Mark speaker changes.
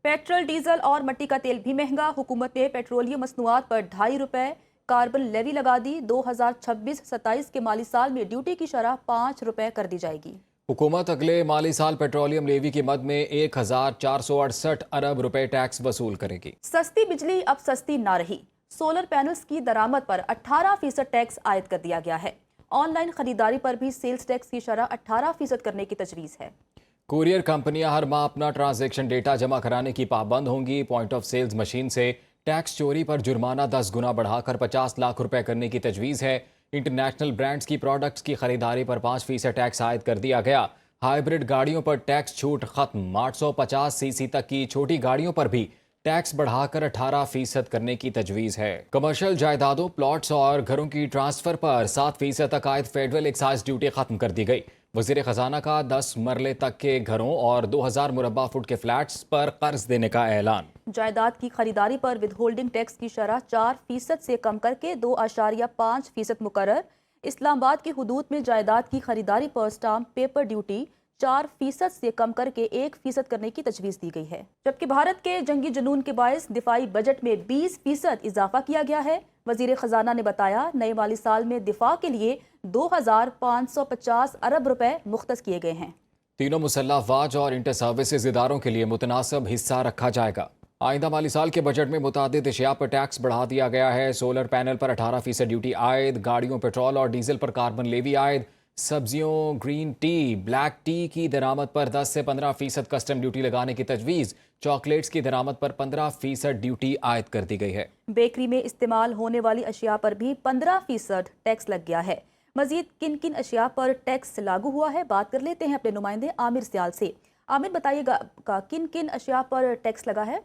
Speaker 1: Petrol, diesel और मट्टी का तेल भी महंगा। हुकूमत ने पेट्रोलियम मसनूआत पर ₹2.5 कार्बन लेवी लगा दी। 2026-27 के माली साल में ड्यूटी की शरह ₹5 कर दी जाएगी।
Speaker 2: हुकूमत अगले माली साल पेट्रोलियम लेवी की मद में 1,468 अरब रुपए टैक्स वसूल करेगी।
Speaker 1: सस्ती बिजली अब सस्ती ना रही। सोलर पैनल्स की दरामद पर 18% टैक्स आयद कर दिया गया है। ऑनलाइन खरीदारी पर भी सेल्स टैक्स की शरह 18% करने की तजवीज़ है।
Speaker 2: कुरियर कंपनियां हर माह अपना ट्रांजैक्शन डेटा जमा कराने की पाबंद होंगी। पॉइंट ऑफ सेल्स मशीन से टैक्स चोरी पर जुर्माना 10 गुना बढ़ाकर 50 लाख रुपए करने की तजवीज़ है। इंटरनेशनल ब्रांड्स की प्रोडक्ट्स की खरीदारी पर 5% टैक्स आयद कर दिया गया। हाइब्रिड गाड़ियों पर टैक्स छूट खत्म। 850 सीसी तक की छोटी गाड़ियों पर भी टैक्स बढ़ाकर 18% करने की तजवीज़ है। कमर्शियल जायदादों, प्लॉट्स और घरों की ट्रांसफर पर 7% तक आयद फेडरल एक्साइज ड्यूटी खत्म कर दी गई। वज़ीर ख़जाना का 10 मरले तक के घरों और 2000 मुरब्बा फुट के फ्लैट्स पर कर्ज देने का ऐलान।
Speaker 1: जायदाद की खरीदारी पर विदहोल्डिंग टैक्स की शरह 4% से कम करके 2.5% मुकर्रर। इस्लामाबाद की हुदूद में जायदाद की खरीदारी पर स्टाम्प पेपर ड्यूटी 4% से कम करके 1% करने की तजवीज़ दी गई है। जबकि भारत के जंगी जुनून के बायस दिफाई बजट में 20% इजाफा किया गया है। वज़ीर ख़जाना ने बताया, नए माली साल में दिफा के लिए 2,550 अरब रुपए मुख्तस किए गए हैं।
Speaker 2: तीनों मुसल्लह अफवाज और इंटर सर्विसेज इदारों के लिए मुतनासिब हिस्सा रखा जाएगा। आइंदा माली साल के बजट में मुतादिद अशिया पर टैक्स बढ़ा दिया गया है। सोलर पैनल पर 18% ड्यूटी आयद, गाड़ियों, पेट्रोल और डीजल पर कार्बन लेवी आयद, सब्जियों, ग्रीन टी, ब्लैक टी की दरामद पर 10 से 15% कस्टम ड्यूटी लगाने की तजवीज़। चॉकलेट्स की दरामद पर 15% ड्यूटी आयद कर दी गई है।
Speaker 1: बेकरी में इस्तेमाल होने वाली अशिया पर भी 15% टैक्स लग गया है। मजीद किन किन अशिया पर टैक्स लागू हुआ है, बात कर लेते हैं अपने नुमाइंदे आमिर सियाल से। आमिर, बताइएगा किन किन अशिया पर टैक्स लगा है?